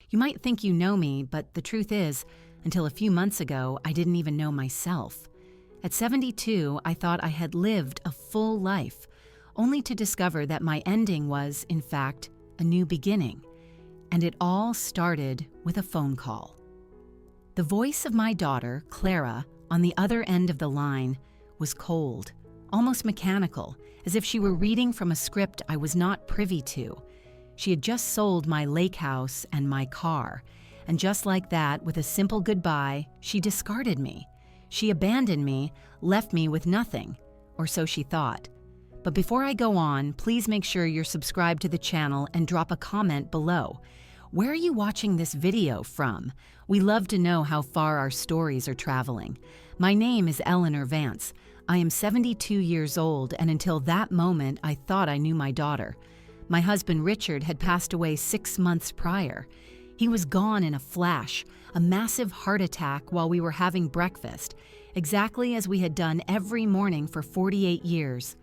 You might think you know me, but the truth is, until a few months ago, I didn't even know myself. At 72, I thought I had lived a full life, only to discover that my ending was, in fact, a new beginning. And it all started with a phone call. The voice of my daughter, Clara, on the other end of the line was cold, almost mechanical, as if she were reading from a script I was not privy to. She had just sold my lake house and my car, and just like that, with a simple goodbye, she discarded me. She abandoned me, left me with nothing, or so she thought. But before I go on, please make sure you're subscribed to the channel and drop a comment below. Where are you watching this video from? We love to know how far our stories are traveling. My name is Eleanor Vance. I am 72 years old, and until that moment, I thought I knew my daughter. My husband Richard had passed away 6 months prior. He was gone in a flash, a massive heart attack while we were having breakfast, exactly as we had done every morning for 48 years.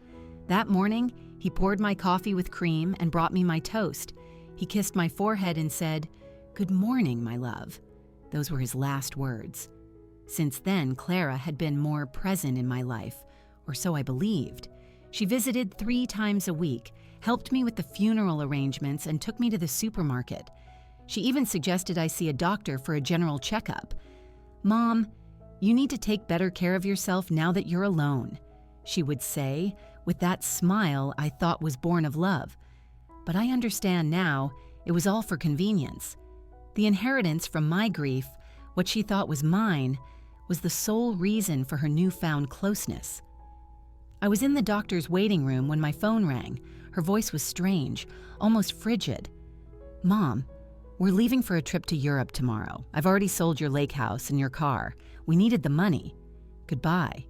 That morning, he poured my coffee with cream and brought me my toast. He kissed my forehead and said, "Good morning, my love." Those were his last words. Since then, Clara had been more present in my life, or so I believed. She visited 3 times a week, helped me with the funeral arrangements, and took me to the supermarket. She even suggested I see a doctor for a general checkup. "Mom, you need to take better care of yourself now that you're alone," she would say, with that smile I thought was born of love. But I understand now it was all for convenience. The inheritance from my grief, what she thought was mine, was the sole reason for her newfound closeness. I was in the doctor's waiting room when my phone rang. Her voice was strange, almost frigid. "Mom, we're leaving for a trip to Europe tomorrow. I've already sold your lake house and your car. We needed the money. Goodbye."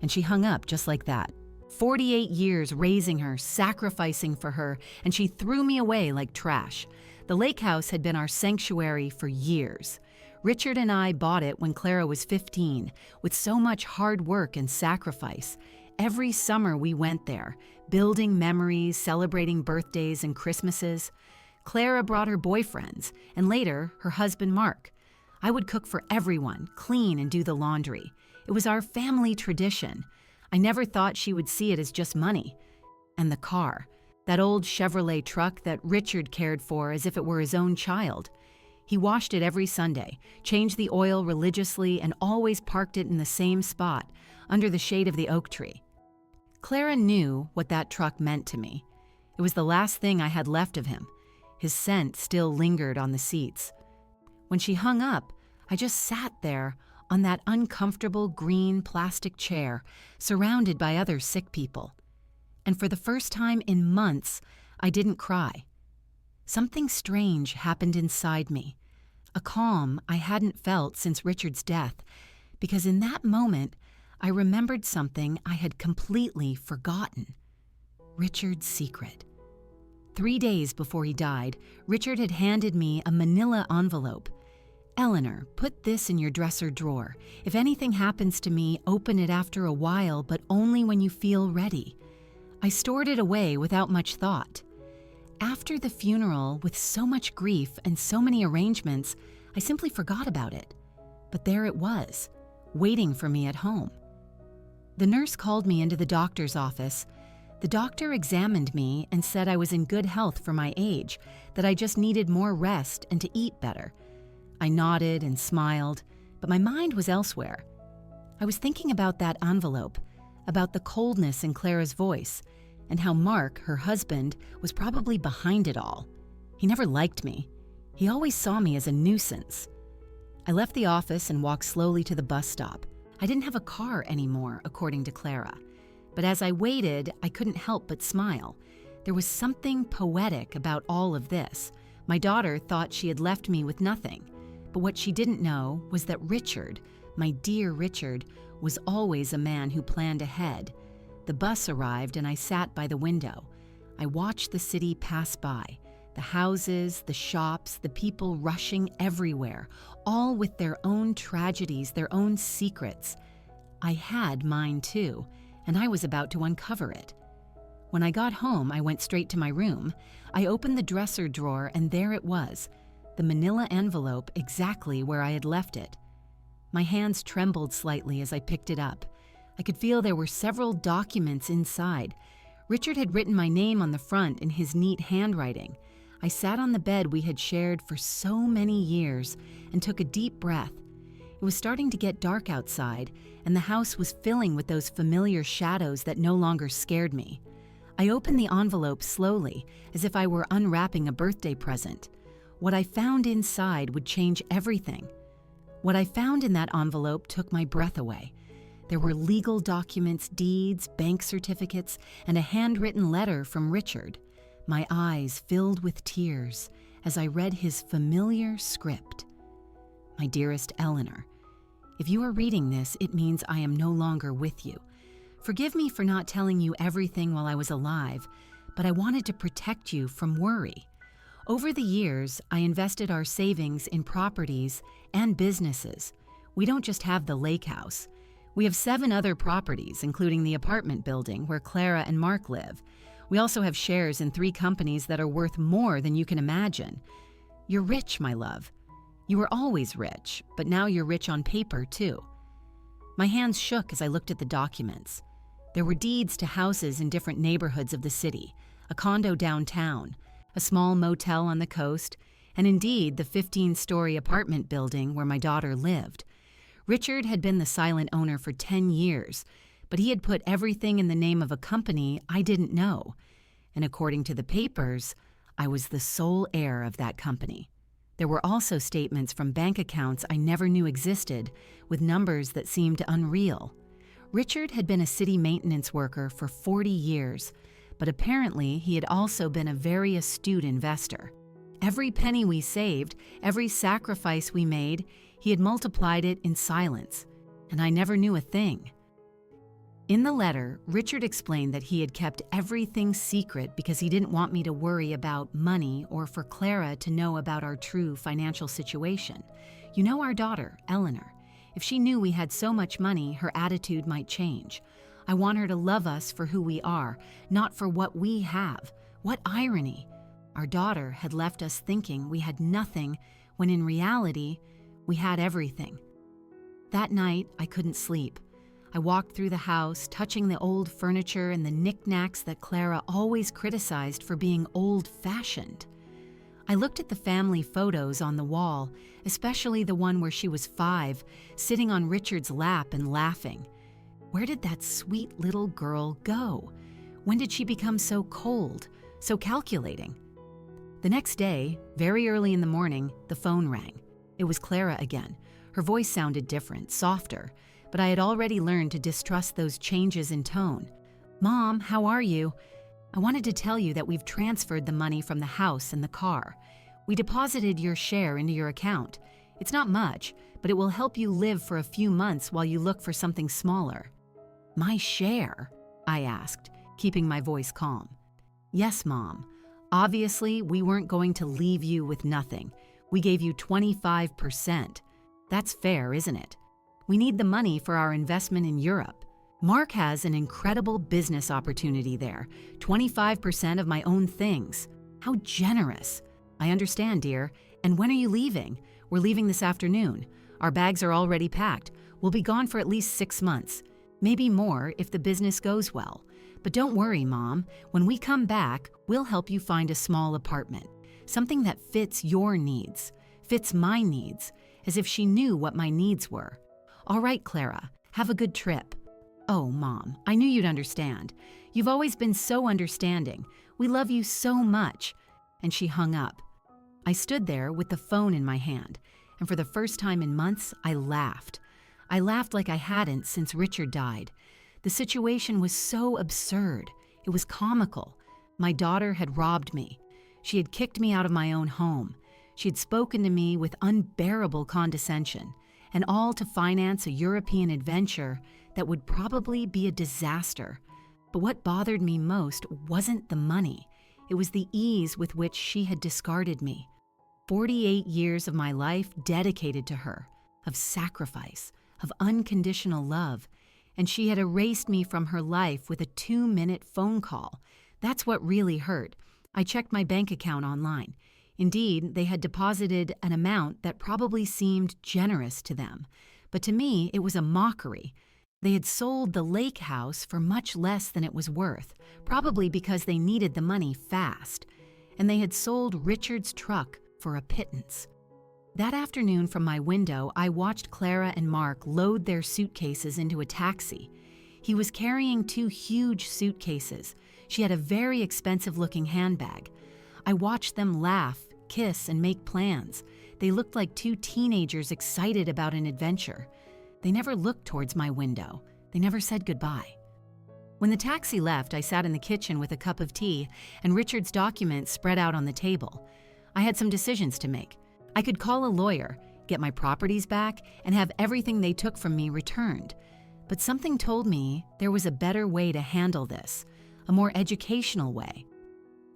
And she hung up just like that. 48 years raising her, sacrificing for her, and she threw me away like trash. The lake house had been our sanctuary for years. Richard and I bought it when Clara was 15, with so much hard work and sacrifice. Every summer we went there, building memories, celebrating birthdays and Christmases. Clara brought her boyfriends, and later, her husband Mark. I would cook for everyone, clean and do the laundry. It was our family tradition. I never thought she would see it as just money. And the car, that old Chevrolet truck that Richard cared for as if it were his own child. He washed it every Sunday, changed the oil religiously, and always parked it in the same spot, under the shade of the oak tree. Clara knew what that truck meant to me. It was the last thing I had left of him. His scent still lingered on the seats. When she hung up, I just sat there on that uncomfortable green plastic chair, surrounded by other sick people. And for the first time in months, I didn't cry. Something strange happened inside me, a calm I hadn't felt since Richard's death, because in that moment, I remembered something I had completely forgotten. Richard's secret. 3 days before he died, Richard had handed me a manila envelope. "Eleanor, put this in your dresser drawer. If anything happens to me, open it after a while, but only when you feel ready." I stored it away without much thought. After the funeral, with so much grief and so many arrangements, I simply forgot about it. But there it was, waiting for me at home. The nurse called me into the doctor's office. The doctor examined me and said I was in good health for my age, that I just needed more rest and to eat better. I nodded and smiled, but my mind was elsewhere. I was thinking about that envelope, about the coldness in Clara's voice, and how Mark, her husband, was probably behind it all. He never liked me. He always saw me as a nuisance. I left the office and walked slowly to the bus stop. I didn't have a car anymore, according to Clara. But as I waited, I couldn't help but smile. There was something poetic about all of this. My daughter thought she had left me with nothing. But what she didn't know was that Richard, my dear Richard, was always a man who planned ahead. The bus arrived and I sat by the window. I watched the city pass by, the houses, the shops, the people rushing everywhere, all with their own tragedies, their own secrets. I had mine too, and I was about to uncover it. When I got home, I went straight to my room. I opened the dresser drawer and there it was, the manila envelope exactly where I had left it. My hands trembled slightly as I picked it up. I could feel there were several documents inside. Richard had written my name on the front in his neat handwriting. I sat on the bed we had shared for so many years and took a deep breath. It was starting to get dark outside, and the house was filling with those familiar shadows that no longer scared me. I opened the envelope slowly, as if I were unwrapping a birthday present. What I found inside would change everything. What I found in that envelope took my breath away. There were legal documents, deeds, bank certificates, and a handwritten letter from Richard. My eyes filled with tears as I read his familiar script. My dearest Eleanor, if you are reading this, it means I am no longer with you. Forgive me for not telling you everything while I was alive, but I wanted to protect you from worry. Over the years, I invested our savings in properties and businesses. We don't just have the lake house. We have 7 other properties, including the apartment building where Clara and Mark live. We also have shares in 3 companies that are worth more than you can imagine. You're rich, my love. You were always rich, but now you're rich on paper, too. My hands shook as I looked at the documents. There were deeds to houses in different neighborhoods of the city, a condo downtown, a small motel on the coast, and indeed the 15-story apartment building where my daughter lived. Richard had been the silent owner for 10 years, but he had put everything in the name of a company I didn't know. And according to the papers, I was the sole heir of that company. There were also statements from bank accounts I never knew existed, with numbers that seemed unreal. Richard had been a city maintenance worker for 40 years, but apparently he had also been a very astute investor. Every penny we saved, every sacrifice we made, he had multiplied it in silence, and I never knew a thing. In the letter, Richard explained that he had kept everything secret because he didn't want me to worry about money or for Clara to know about our true financial situation. You know our daughter, Eleanor. If she knew we had so much money, her attitude might change. I want her to love us for who we are, not for what we have. What irony! Our daughter had left us thinking we had nothing, when in reality, we had everything. That night, I couldn't sleep. I walked through the house, touching the old furniture and the knickknacks that Clara always criticized for being old-fashioned. I looked at the family photos on the wall, especially the one where she was 5, sitting on Richard's lap and laughing. Where did that sweet little girl go? When did she become so cold, so calculating? The next day, very early in the morning, the phone rang. It was Clara again. Her voice sounded different, softer, but I had already learned to distrust those changes in tone. "Mom, how are you? I wanted to tell you that we've transferred the money from the house and the car. We deposited your share into your account. It's not much, but it will help you live for a few months while you look for something smaller." "My share?" I asked, keeping my voice calm. "Yes, Mom. Obviously, we weren't going to leave you with nothing. We gave you 25%. That's fair, isn't it? We need the money for our investment in Europe. Mark has an incredible business opportunity there, 25% of my own things. How generous. I understand, dear. And when are you leaving? We're leaving this afternoon. Our bags are already packed. We'll be gone for at least 6 months. Maybe more if the business goes well. But don't worry, Mom. When we come back, we'll help you find a small apartment. Something that fits your needs, fits my needs, as if she knew what my needs were. All right, Clara, have a good trip." "Oh, Mom, I knew you'd understand. You've always been so understanding. We love you so much." And she hung up. I stood there with the phone in my hand, and for the first time in months, I laughed. I laughed like I hadn't since Richard died. The situation was so absurd. It was comical. My daughter had robbed me. She had kicked me out of my own home. She had spoken to me with unbearable condescension, and all to finance a European adventure that would probably be a disaster. But what bothered me most wasn't the money. It was the ease with which she had discarded me. 48 years of my life dedicated to her, of sacrifice, of unconditional love, and she had erased me from her life with a 2-minute phone call. That's what really hurt. I checked my bank account online. Indeed, they had deposited an amount that probably seemed generous to them, but to me it was a mockery. They had sold the lake house for much less than it was worth, probably because they needed the money fast, and they had sold Richard's truck for a pittance. That afternoon from my window, I watched Clara and Mark load their suitcases into a taxi. He was carrying 2 huge suitcases. She had a very expensive-looking handbag. I watched them laugh, kiss, and make plans. They looked like 2 teenagers excited about an adventure. They never looked towards my window. They never said goodbye. When the taxi left, I sat in the kitchen with a cup of tea and Richard's documents spread out on the table. I had some decisions to make. I could call a lawyer, get my properties back, and have everything they took from me returned. But something told me there was a better way to handle this, a more educational way.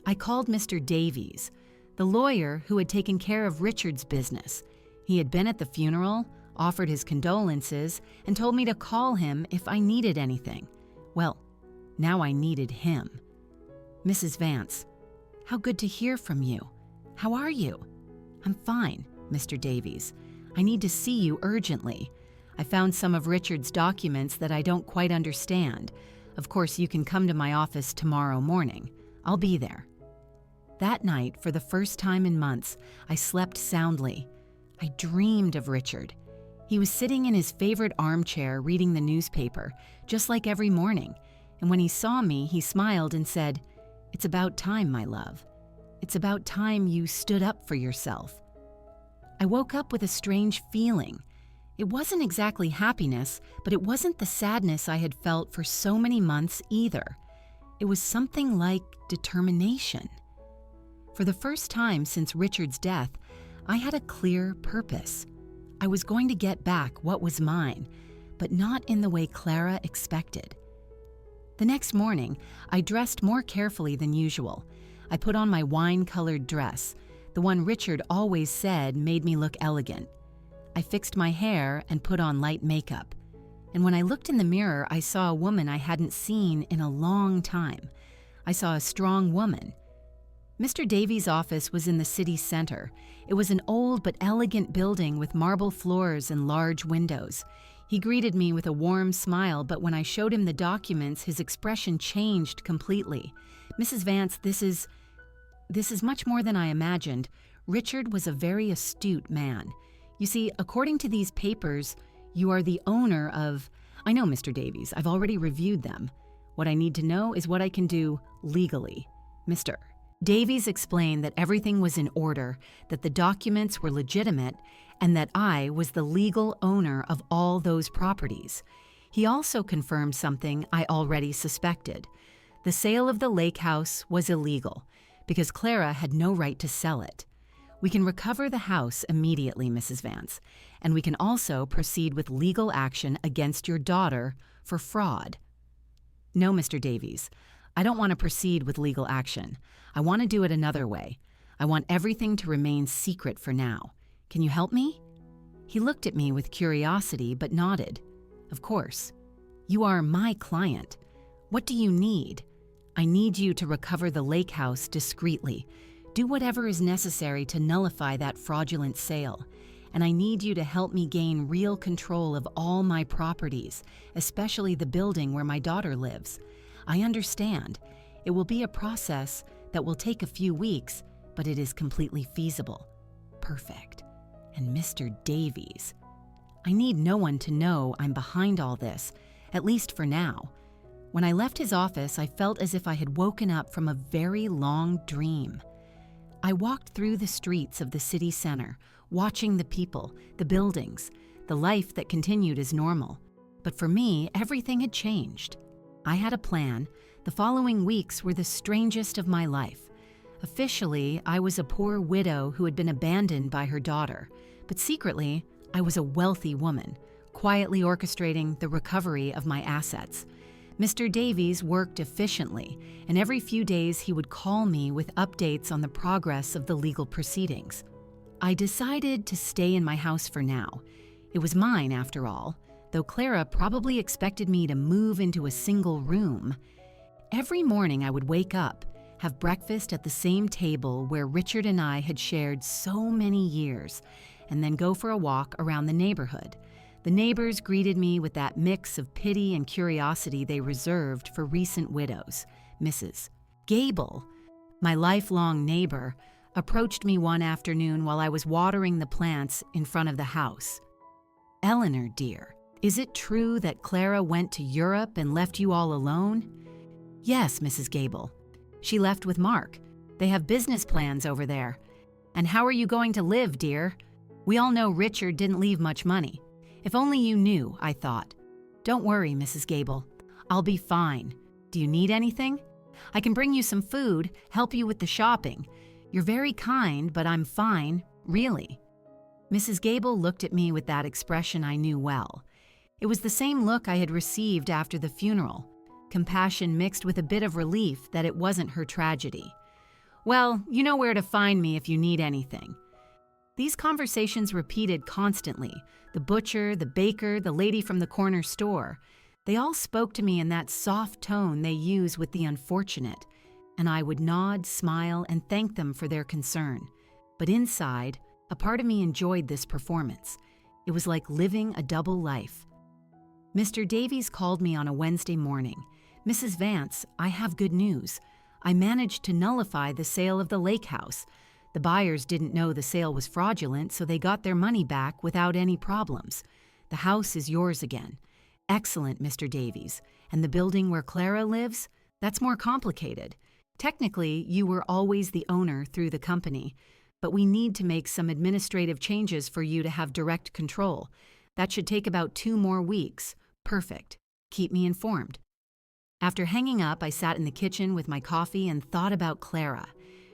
I called Mr. Davies, the lawyer who had taken care of Richard's business. He had been at the funeral, offered his condolences, and told me to call him if I needed anything. Well, now I needed him. Mrs. Vance, how good to hear from you. How are you? I'm fine, Mr. Davies. I need to see you urgently. I found some of Richard's documents that I don't quite understand. Of course, you can come to my office tomorrow morning. I'll be there. That night, for the first time in months, I slept soundly. I dreamed of Richard. He was sitting in his favorite armchair reading the newspaper, just like every morning, and when he saw me, he smiled and said, "It's about time, my love. It's about time you stood up for yourself." I woke up with a strange feeling. It wasn't exactly happiness, but it wasn't the sadness I had felt for so many months either. It was something like determination. For the first time since Richard's death, I had a clear purpose. I was going to get back what was mine, but not in the way Clara expected. The next morning, I dressed more carefully than usual. I put on my wine-colored dress, the one Richard always said made me look elegant. I fixed my hair and put on light makeup. And when I looked in the mirror, I saw a woman I hadn't seen in a long time. I saw a strong woman. Mr. Davies' office was in the city center. It was an old but elegant building with marble floors and large windows. He greeted me with a warm smile, but when I showed him the documents, his expression changed completely. "Mrs. Vance, this is much more than I imagined. Richard was a very astute man. You see, according to these papers, you are the owner of—" "I know, Mr. Davies. I've already reviewed them. What I need to know is what I can do legally. Mr. Davies explained that everything was in order, that the documents were legitimate, and that I was the legal owner of all those properties. He also confirmed something I already suspected. The sale of the lake house was illegal, because Clara had no right to sell it. We can recover the house immediately, Mrs. Vance, and we can also proceed with legal action against your daughter for fraud." "No, Mr. Davies. I don't want to proceed with legal action. I want to do it another way. I want everything to remain secret for now. Can you help me?" He looked at me with curiosity but nodded. "Of course. You are my client. What do you need?" "I need you to recover the lake house discreetly. Do whatever is necessary to nullify that fraudulent sale. And I need you to help me gain real control of all my properties, especially the building where my daughter lives. I understand. It will be a process that will take a few weeks, but it is completely feasible." Perfect. And Mr. Davies. I need no one to know I'm behind all this, at least for now. When I left his office, I felt as if I had woken up from a very long dream. I walked through the streets of the city center, watching the people, the buildings, the life that continued as normal. But for me, everything had changed. I had a plan. The following weeks were the strangest of my life. Officially, I was a poor widow who had been abandoned by her daughter, but secretly, I was a wealthy woman, quietly orchestrating the recovery of my assets. Mr. Davies worked efficiently, and every few days he would call me with updates on the progress of the legal proceedings. I decided to stay in my house for now. It was mine, after all, though Clara probably expected me to move into a single room. Every morning I would wake up, have breakfast at the same table where Richard and I had shared so many years, and then go for a walk around the neighborhood. The neighbors greeted me with that mix of pity and curiosity they reserved for recent widows. Mrs. Gable, my lifelong neighbor, approached me one afternoon while I was watering the plants in front of the house. "Eleanor, dear, is it true that Clara went to Europe and left you all alone?" "Yes, Mrs. Gable. She left with Mark. They have business plans over there. And how are you going to live, dear? We all know Richard didn't leave much money. If only you knew," I thought. "Don't worry, Mrs. Gable. I'll be fine. Do you need anything? I can bring you some food, help you with the shopping. You're very kind, but I'm fine, really." Mrs. Gable looked at me with that expression I knew well. It was the same look I had received after the funeral, compassion mixed with a bit of relief that it wasn't her tragedy. "Well, you know where to find me if you need anything." These conversations repeated constantly. The butcher, the baker, the lady from the corner store. They all spoke to me in that soft tone they use with the unfortunate, and I would nod, smile, and thank them for their concern. But inside, a part of me enjoyed this performance. It was like living a double life. Mr. Davies called me on a Wednesday morning. "Mrs. Vance, I have good news. I managed to nullify the sale of the lake house. The buyers didn't know the sale was fraudulent, so they got their money back without any problems. The house is yours again." "Excellent, Mr. Davies. And the building where Clara lives? That's more complicated. Technically, you were always the owner through the company, but we need to make some administrative changes for you to have direct control. That should take about 2 more weeks. Perfect. Keep me informed." After hanging up, I sat in the kitchen with my coffee and thought about Clara.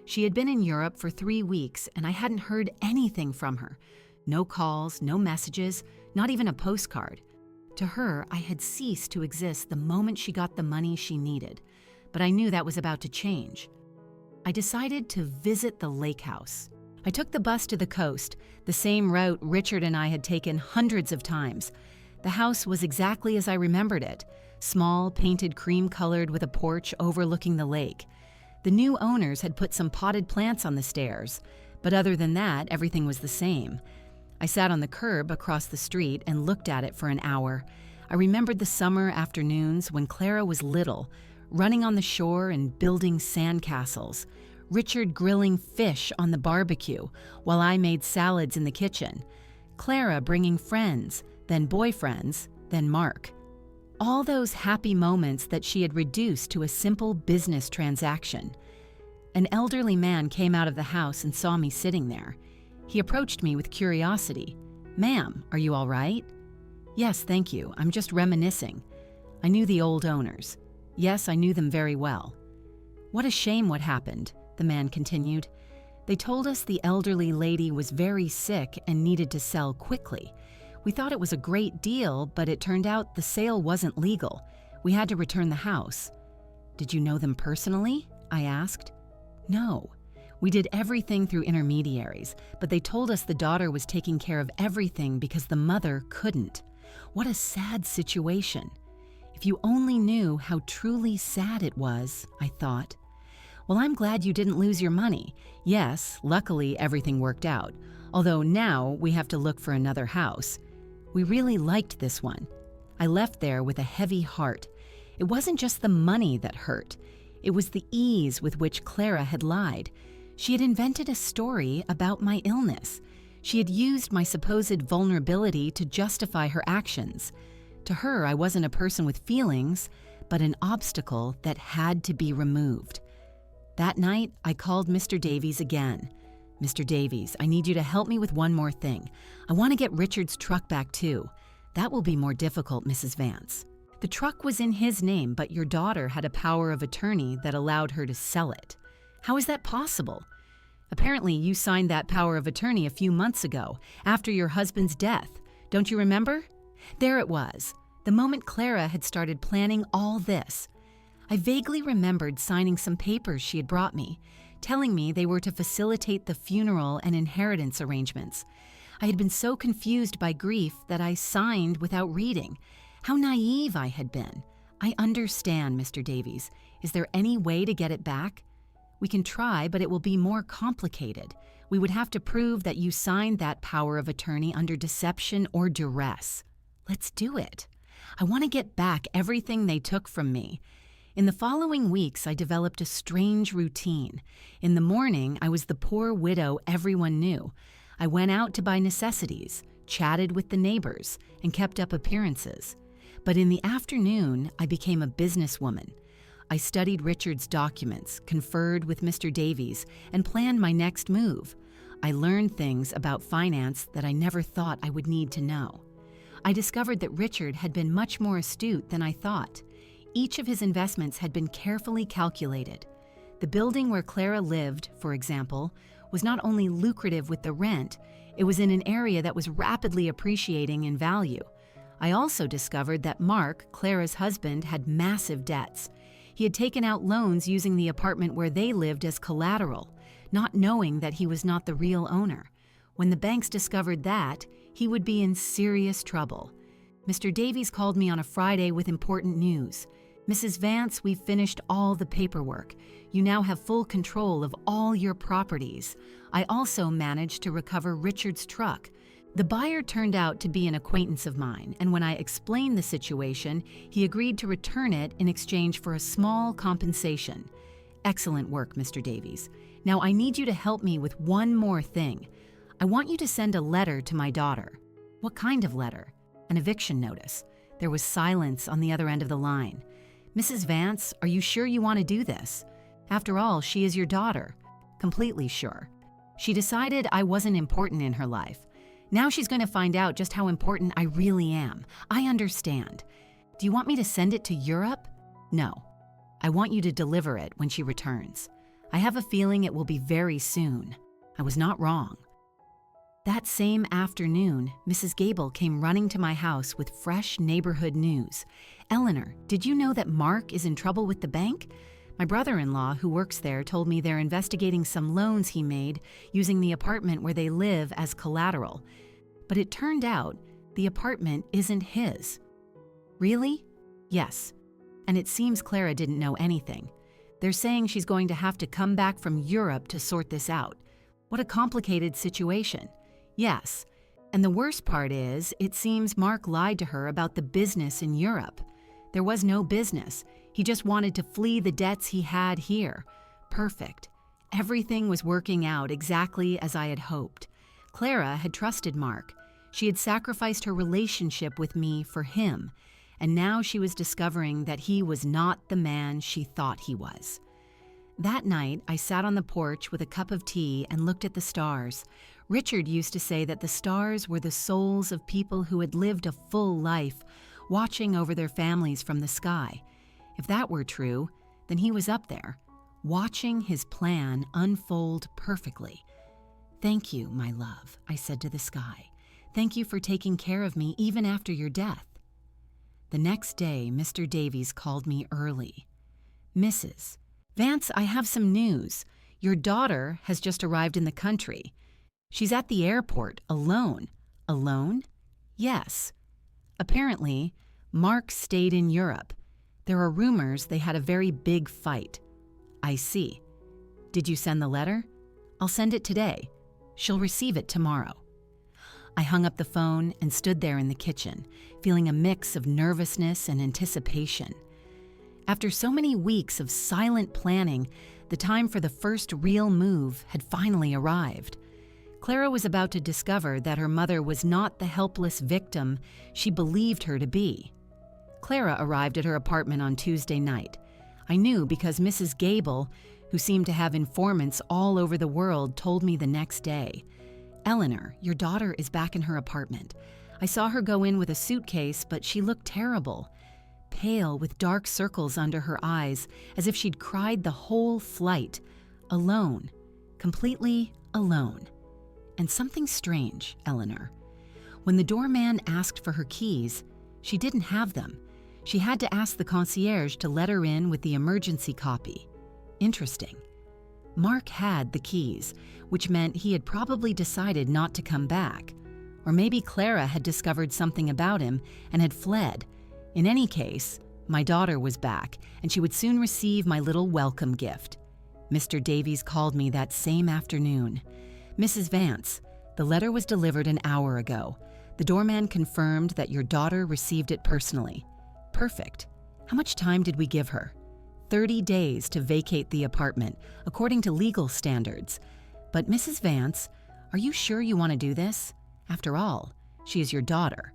She had been in Europe for 3 weeks, and I hadn't heard anything from her. No calls, no messages, not even a postcard. To her, I had ceased to exist the moment she got the money she needed, but I knew that was about to change. I decided to visit the lake house. I took the bus to the coast, the same route Richard and I had taken hundreds of times. The house was exactly as I remembered it, small, painted cream-colored with a porch overlooking the lake. The new owners had put some potted plants on the stairs, but other than that, everything was the same. I sat on the curb across the street and looked at it for an hour. I remembered the summer afternoons when Clara was little, running on the shore and building sandcastles. Richard grilling fish on the barbecue while I made salads in the kitchen. Clara bringing friends, then boyfriends, then Mark. All those happy moments that she had reduced to a simple business transaction. An elderly man came out of the house and saw me sitting there. He approached me with curiosity. "Ma'am, are you all right?" "Yes, thank you. I'm just reminiscing." I knew the old owners. Yes, I knew them very well. "What a shame what happened," the man continued. "They told us the elderly lady was very sick and needed to sell quickly. We thought it was a great deal, but it turned out the sale wasn't legal. We had to return the house." "Did you know them personally?" I asked. "No. We did everything through intermediaries, but they told us the daughter was taking care of everything because the mother couldn't. What a sad situation. If you only knew how truly sad it was," I thought. "Well, I'm glad you didn't lose your money. Yes, luckily everything worked out, although now we have to look for another house. We really liked this one." I left there with a heavy heart. It wasn't just the money that hurt. It was the ease with which Clara had lied. She had invented a story about my illness. She had used my supposed vulnerability to justify her actions. To her, I wasn't a person with feelings, but an obstacle that had to be removed. That night, I called Mr. Davies again. "Mr. Davies, I need you to help me with one more thing. I want to get Richard's truck back too. That will be more difficult, Mrs. Vance. The truck was in his name, but your daughter had a power of attorney that allowed her to sell it. How is that possible? Apparently, you signed that power of attorney a few months ago, after your husband's death. Don't you remember? There it was, the moment Clara had started planning all this. I vaguely remembered signing some papers she had brought me, telling me they were to facilitate the funeral and inheritance arrangements. I had been so confused by grief that I signed without reading. How naive I had been. I understand, Mr. Davies. Is there any way to get it back? We can try, but it will be more complicated. We would have to prove that you signed that power of attorney under deception or duress. Let's do it. I want to get back everything they took from me. In the following weeks, I developed a strange routine. In the morning, I was the poor widow everyone knew. I went out to buy necessities, chatted with the neighbors, and kept up appearances. But in the afternoon, I became a businesswoman. I studied Richard's documents, conferred with Mr. Davies, and planned my next move. I learned things about finance that I never thought I would need to know. I discovered that Richard had been much more astute than I thought. Each of his investments had been carefully calculated. The building where Clara lived, for example, was not only lucrative with the rent, it was in an area that was rapidly appreciating in value. I also discovered that Mark, Clara's husband, had massive debts. He had taken out loans using the apartment where they lived as collateral, not knowing that he was not the real owner. When the banks discovered that, he would be in serious trouble. Mr. Davies called me on a Friday with important news. "Mrs. Vance, we've finished all the paperwork. You now have full control of all your properties. I also managed to recover Richard's truck." The buyer turned out to be an acquaintance of mine, and when I explained the situation, he agreed to return it in exchange for a small compensation. "Excellent work, Mr. Davies. Now I need you to help me with one more thing. I want you to send a letter to my daughter." "What kind of letter?" "An eviction notice." There was silence on the other end of the line. "Mrs. Vance, are you sure you want to do this? After all, she is your daughter." "Completely sure." She decided I wasn't important in her life. Now she's going to find out just how important I really am. I understand. "Do you want me to send it to Europe?" "No. I want you to deliver it when she returns. I have a feeling it will be very soon." I was not wrong. That same afternoon, Mrs. Gable came running to my house with fresh neighborhood news. "Eleanor, did you know that Mark is in trouble with the bank? My brother-in-law, who works there, told me they're investigating some loans he made using the apartment where they live as collateral. But it turned out the apartment isn't his." "Really?" "Yes. And it seems Clara didn't know anything. They're saying she's going to have to come back from Europe to sort this out. What a complicated situation." "Yes. And the worst part is, it seems Mark lied to her about the business in Europe. There was no business. He just wanted to flee the debts he had here. Perfect. Everything was working out exactly as I had hoped. Clara had trusted Mark. She had sacrificed her relationship with me for him, and now she was discovering that he was not the man she thought he was. That night, I sat on the porch with a cup of tea and looked at the stars. Richard used to say that the stars were the souls of people who had lived a full life, watching over their families from the sky. If that were true, then he was up there, watching his plan unfold perfectly. "Thank you, my love," I said to the sky. "Thank you for taking care of me even after your death." The next day, Mr. Davies called me early. "Mrs. Vance, I have some news. Your daughter has just arrived in the country. She's at the airport, alone." "Alone?" "Yes. Apparently, Mark stayed in Europe. There are rumors they had a very big fight." "I see. Did you send the letter?" "I'll send it today. She'll receive it tomorrow." I hung up the phone and stood there in the kitchen, feeling a mix of nervousness and anticipation. After so many weeks of silent planning, the time for the first real move had finally arrived. Clara was about to discover that her mother was not the helpless victim she believed her to be. Clara arrived at her apartment on Tuesday night. I knew because Mrs. Gable, who seemed to have informants all over the world, told me the next day. "Eleanor, your daughter is back in her apartment. I saw her go in with a suitcase, but she looked terrible. Pale, with dark circles under her eyes, as if she'd cried the whole flight. Alone. Completely alone. And something strange, Eleanor. When the doorman asked for her keys, she didn't have them. She had to ask the concierge to let her in with the emergency copy. Interesting. Mark had the keys, which meant he had probably decided not to come back. Or maybe Clara had discovered something about him and had fled. In any case, my daughter was back, and she would soon receive my little welcome gift. Mr. Davies called me that same afternoon. Mrs. Vance, the letter was delivered an hour ago. The doorman confirmed that your daughter received it personally. Perfect. How much time did we give her? 30 days to vacate the apartment, according to legal standards. But Mrs. Vance, are you sure you want to do this? After all, she is your daughter.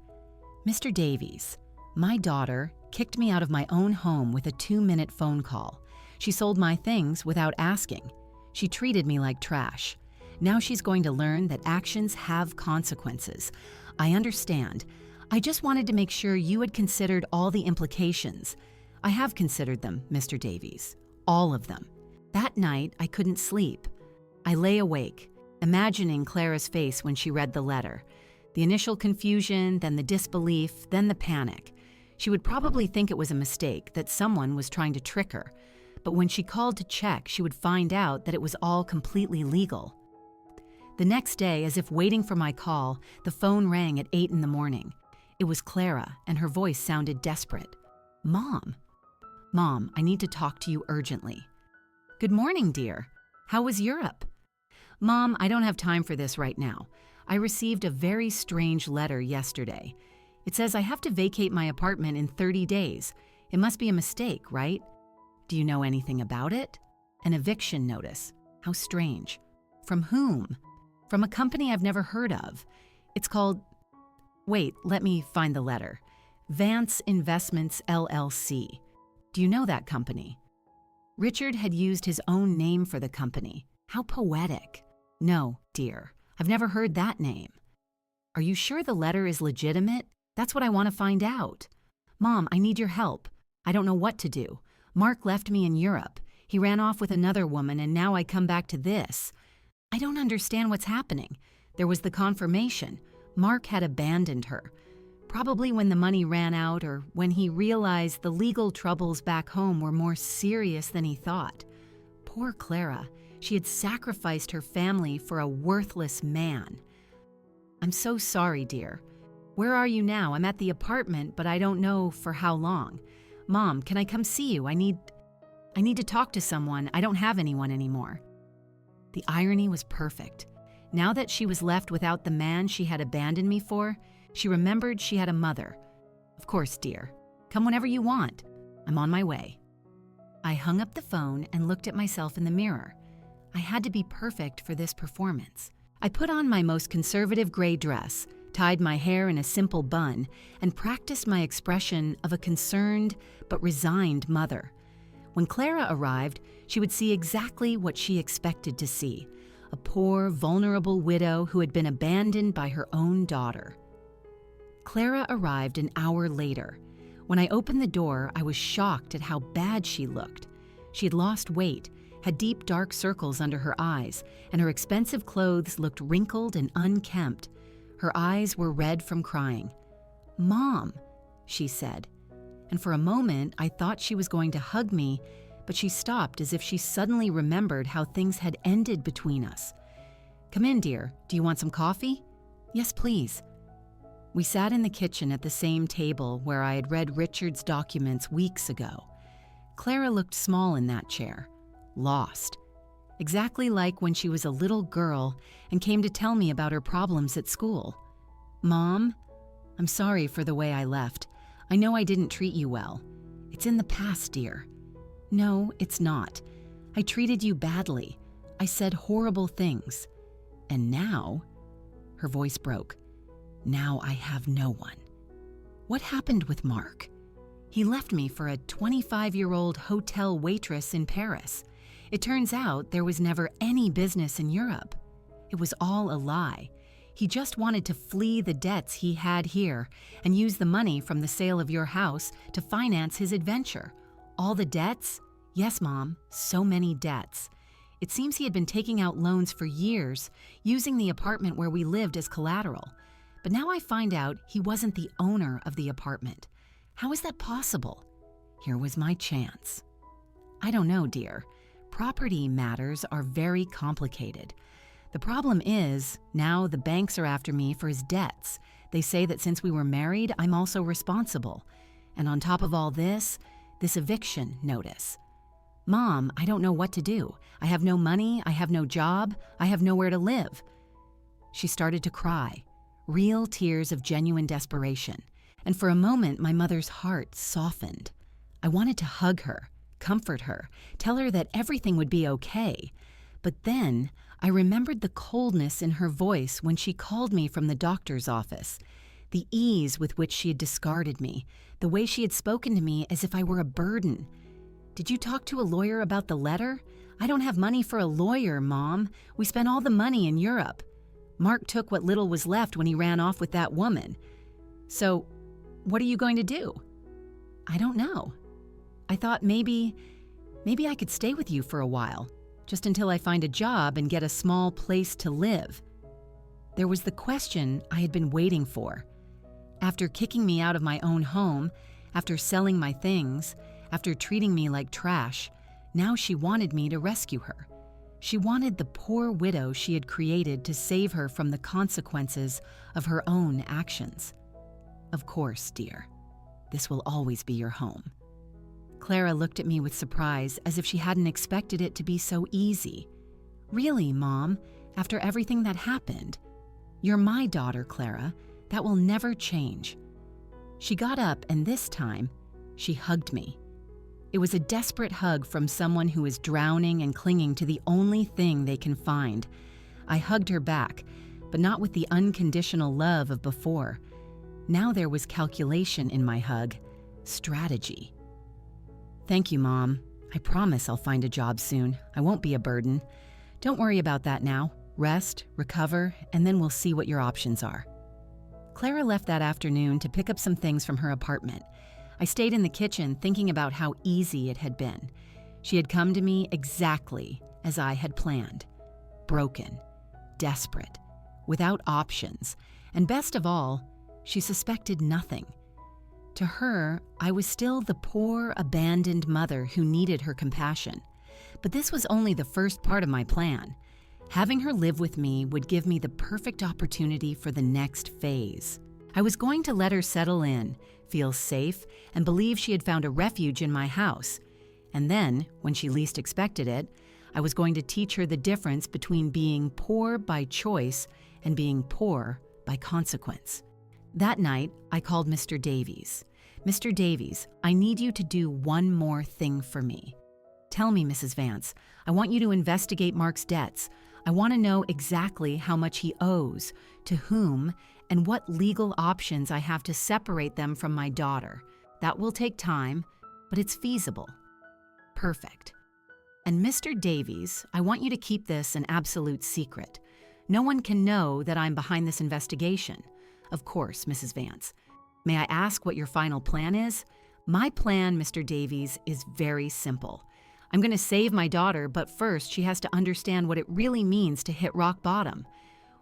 Mr. Davies, my daughter kicked me out of my own home with a 2-minute phone call. She sold my things without asking. She treated me like trash. Now she's going to learn that actions have consequences. I understand. I just wanted to make sure you had considered all the implications. I have considered them, Mr. Davies. All of them. That night, I couldn't sleep. I lay awake, imagining Clara's face when she read the letter. The initial confusion, then the disbelief, then the panic. She would probably think it was a mistake, that someone was trying to trick her. But when she called to check, she would find out that it was all completely legal. The next day, as if waiting for my call, the phone rang at 8 in the morning. It was Clara, and her voice sounded desperate. Mom, I need to talk to you urgently. Good morning, dear. How was Europe? Mom, I don't have time for this right now. I received a very strange letter yesterday. It says I have to vacate my apartment in 30 days. It must be a mistake, right? Do you know anything about it? An eviction notice. How strange. From whom? From a company I've never heard of. It's called... Wait, let me find the letter. Vance Investments, LLC. Do you know that company? Richard had used his own name for the company. How poetic. No, dear. I've never heard that name. Are you sure the letter is legitimate? That's what I want to find out. Mom, I need your help. I don't know what to do. Mark left me in Europe. He ran off with another woman, and now I come back to this. I don't understand what's happening. There was the confirmation. Mark had abandoned her. Probably when the money ran out or when he realized the legal troubles back home were more serious than he thought. Poor Clara. She had sacrificed her family for a worthless man. I'm so sorry, dear. Where are you now? I'm at the apartment, but I don't know for how long. Mom, can I come see you? I need to talk to someone. I don't have anyone anymore. The irony was perfect. Now that she was left without the man she had abandoned me for, she remembered she had a mother. Of course, dear. Come whenever you want. I'm on my way. I hung up the phone and looked at myself in the mirror. I had to be perfect for this performance. I put on my most conservative gray dress, tied my hair in a simple bun, and practiced my expression of a concerned but resigned mother. When Clara arrived, she would see exactly what she expected to see, a poor, vulnerable widow who had been abandoned by her own daughter. Clara arrived an hour later. When I opened the door, I was shocked at how bad she looked. She had lost weight, had deep dark circles under her eyes, and her expensive clothes looked wrinkled and unkempt. Her eyes were red from crying. "Mom," she said. And for a moment, I thought she was going to hug me, but she stopped as if she suddenly remembered how things had ended between us. "Come in, dear. Do you want some coffee?" "Yes, please." We sat in the kitchen at the same table where I had read Richard's documents weeks ago. Clara looked small in that chair, lost. Exactly like when she was a little girl and came to tell me about her problems at school. "Mom, I'm sorry for the way I left. I know I didn't treat you well. It's in the past, dear." "No, it's not. I treated you badly. I said horrible things. And now," her voice broke, "now I have no one. What happened with Mark? He left me for a 25-year-old hotel waitress in Paris. It turns out there was never any business in Europe. It was all a lie. He just wanted to flee the debts he had here and use the money from the sale of your house to finance his adventure. All the debts? Yes, Mom, so many debts. It seems he had been taking out loans for years, using the apartment where we lived as collateral. But now I find out he wasn't the owner of the apartment. How is that possible? Here was my chance. I don't know, dear. Property matters are very complicated. The problem is, now the banks are after me for his debts. They say that since we were married, I'm also responsible. And on top of all this eviction notice. "Mom, I don't know what to do. I have no money, I have no job, I have nowhere to live." She started to cry, real tears of genuine desperation. And for a moment, my mother's heart softened. I wanted to hug her, comfort her, tell her that everything would be okay. But then I remembered the coldness in her voice when she called me from the doctor's office, the ease with which she had discarded me, the way she had spoken to me as if I were a burden. "Did you talk to a lawyer about the letter? I don't have money for a lawyer, Mom. We spent all the money in Europe. Mark took what little was left when he ran off with that woman. So, what are you going to do?" "I don't know. I thought maybe I could stay with you for a while, just until I find a job and get a small place to live." There was the question I had been waiting for. After kicking me out of my own home, after selling my things, after treating me like trash, now she wanted me to rescue her. She wanted the poor widow she had created to save her from the consequences of her own actions. "Of course, dear. This will always be your home." Clara looked at me with surprise, as if she hadn't expected it to be so easy. "Really, Mom, after everything that happened? You're my daughter, Clara. That will never change." She got up, and this time, she hugged me. It was a desperate hug from someone who is drowning and clinging to the only thing they can find. I hugged her back, but not with the unconditional love of before. Now there was calculation in my hug, strategy. "Thank you, Mom. I promise I'll find a job soon. I won't be a burden. Don't worry about that now. Rest, recover, and then we'll see what your options are." Clara left that afternoon to pick up some things from her apartment. I stayed in the kitchen thinking about how easy it had been. She had come to me exactly as I had planned. Broken, desperate, without options, and best of all, she suspected nothing. To her, I was still the poor, abandoned mother who needed her compassion. But this was only the first part of my plan. Having her live with me would give me the perfect opportunity for the next phase. I was going to let her settle in, feel safe, and believe she had found a refuge in my house. And then, when she least expected it, I was going to teach her the difference between being poor by choice and being poor by consequence. That night, I called Mr. Davies. "Mr. Davies, I need you to do one more thing for me." "Tell me, Mrs. Vance. I want you to investigate Mark's debts. I want to know exactly how much he owes, to whom, and what legal options I have to separate them from my daughter. That will take time, but it's feasible." "Perfect. And Mr. Davies, I want you to keep this an absolute secret. No one can know that I'm behind this investigation." "Of course, Mrs. Vance. May I ask what your final plan is?" "My plan, Mr. Davies, is very simple. I'm going to save my daughter, but first she has to understand what it really means to hit rock bottom.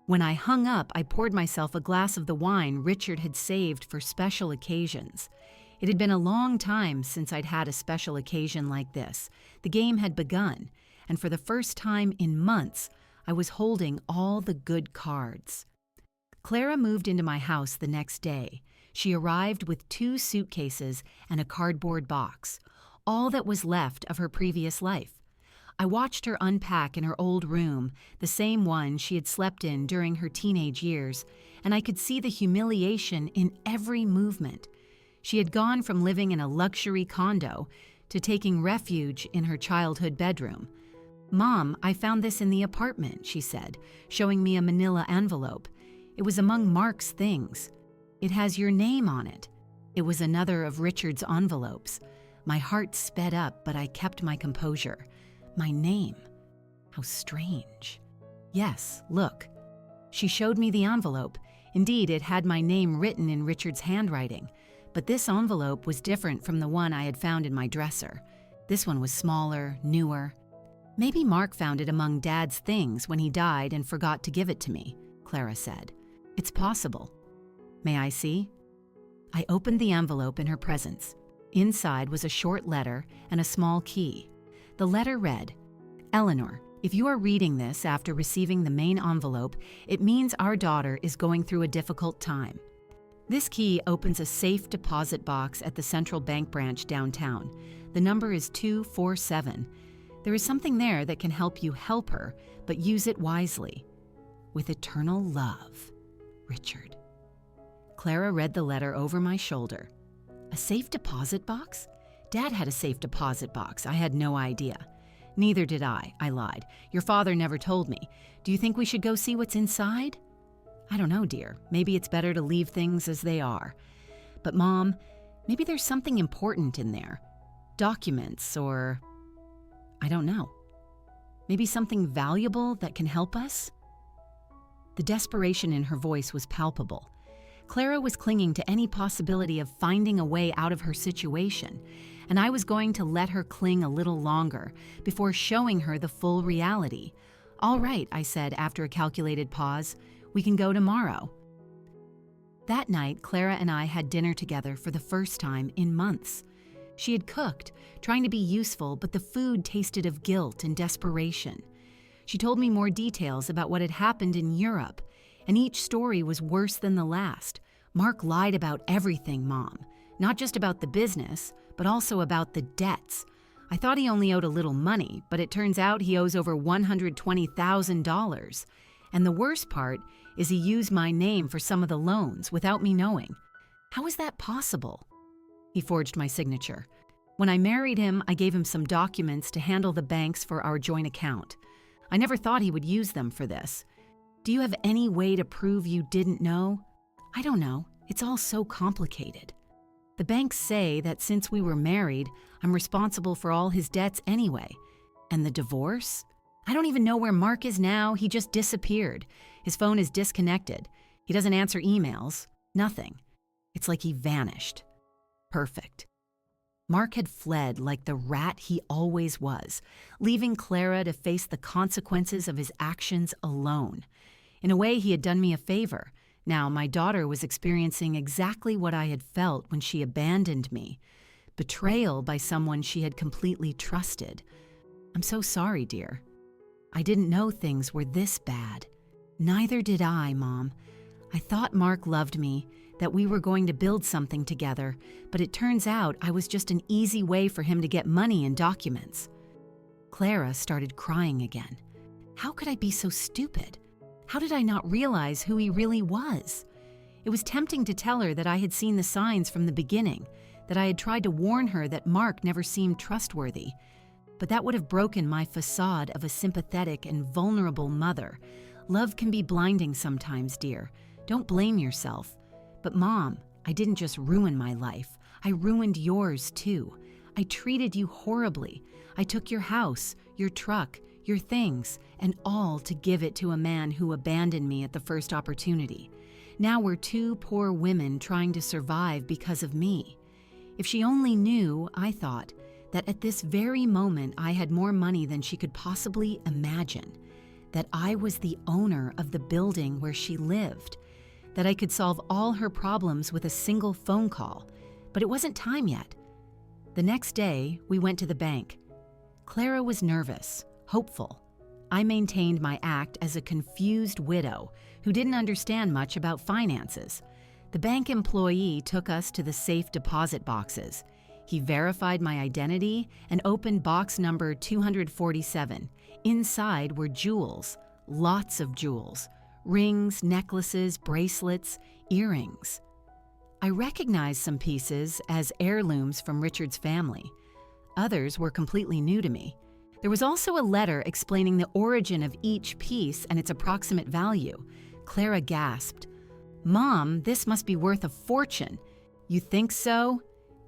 When I hung up, I poured myself a glass of the wine Richard had saved for special occasions. It had been a long time since I'd had a special occasion like this. The game had begun, and for the first time in months, I was holding all the good cards. Clara moved into my house the next day. She arrived with 2 suitcases and a cardboard box, all that was left of her previous life. I watched her unpack in her old room, the same one she had slept in during her teenage years, and I could see the humiliation in every movement. She had gone from living in a luxury condo to taking refuge in her childhood bedroom. "Mom, I found this in the apartment," she said, showing me a manila envelope. "It was among Mark's things. It has your name on it." It was another of Richard's envelopes. My heart sped up, but I kept my composure. My name. How strange. "Yes, look." She showed me the envelope. Indeed, it had my name written in Richard's handwriting. But this envelope was different from the one I had found in my dresser. This one was smaller, newer. "Maybe Mark found it among Dad's things when he died and forgot to give it to me," Clara said. "It's possible." "May I see?" I opened the envelope in her presence. Inside was a short letter and a small key. The letter read, "Eleanor, if you are reading this after receiving the main envelope, it means our daughter is going through a difficult time. This key opens a safe deposit box at the Central Bank branch downtown. The number is 247. There is something there that can help you help her, but use it wisely. With eternal love, Richard. Clara read the letter over my shoulder. A safe deposit box? Dad had a safe deposit box. I had no idea. Neither did I lied. Your father never told me. Do you think we should go see what's inside? I don't know, dear. Maybe it's better to leave things as they are. But Mom, maybe there's something important in there. Documents or... I don't know. Maybe something valuable that can help us? The desperation in her voice was palpable. Clara was clinging to any possibility of finding a way out of her situation, and I was going to let her cling a little longer before showing her the full reality. All right, I said after a calculated pause, we can go tomorrow. That night, Clara and I had dinner together for the first time in months. She had cooked, trying to be useful, but the food tasted of guilt and desperation. She told me more details about what had happened in Europe, and each story was worse than the last. Mark lied about everything, Mom. Not just about the business, but also about the debts. I thought he only owed a little money, but it turns out he owes over $120,000. And the worst part is he used my name for some of the loans without me knowing. How is that possible? He forged my signature. When I married him, I gave him some documents to handle the banks for our joint account. I never thought he would use them for this. Do you have any way to prove you didn't know? I don't know. It's all so complicated. The banks say that since we were married, I'm responsible for all his debts anyway. And the divorce? I don't even know where Mark is now. He just disappeared. His phone is disconnected. He doesn't answer emails. Nothing. It's like he vanished. Perfect. Mark had fled like the rat he always was, leaving Clara to face the consequences of his actions alone. In a way, he had done me a favor. Now, my daughter was experiencing exactly what I had felt when she abandoned me. Betrayal by someone she had completely trusted. I'm so sorry, dear. I didn't know things were this bad. Neither did I, Mom. I thought Mark loved me, that we were going to build something together, but it turns out I was just an easy way for him to get money and documents. Clara started crying again. How could I be so stupid? How did I not realize who he really was? It was tempting to tell her that I had seen the signs from the beginning, that I had tried to warn her that Mark never seemed trustworthy. But that would have broken my facade of a sympathetic and vulnerable mother. Love can be blinding sometimes, dear. Don't blame yourself. But Mom, I didn't just ruin my life. I ruined yours too. I treated you horribly. I took your house, your truck, your things, and all to give it to a man who abandoned me at the first opportunity. Now we're two poor women trying to survive because of me. If she only knew, I thought, that at this very moment I had more money than she could possibly imagine, that I was the owner of the building where she lived, that I could solve all her problems with a single phone call, but it wasn't time yet. The next day, we went to the bank. Clara was nervous, hopeful. I maintained my act as a confused widow who didn't understand much about finances. The bank employee took us to the safe deposit boxes. He verified my identity and opened box number 247. Inside were jewels, lots of jewels. Rings, necklaces, bracelets, earrings. I recognized some pieces as heirlooms from Richard's family. Others were completely new to me. There was also a letter explaining the origin of each piece and its approximate value. Clara gasped. Mom, this must be worth a fortune. You think so?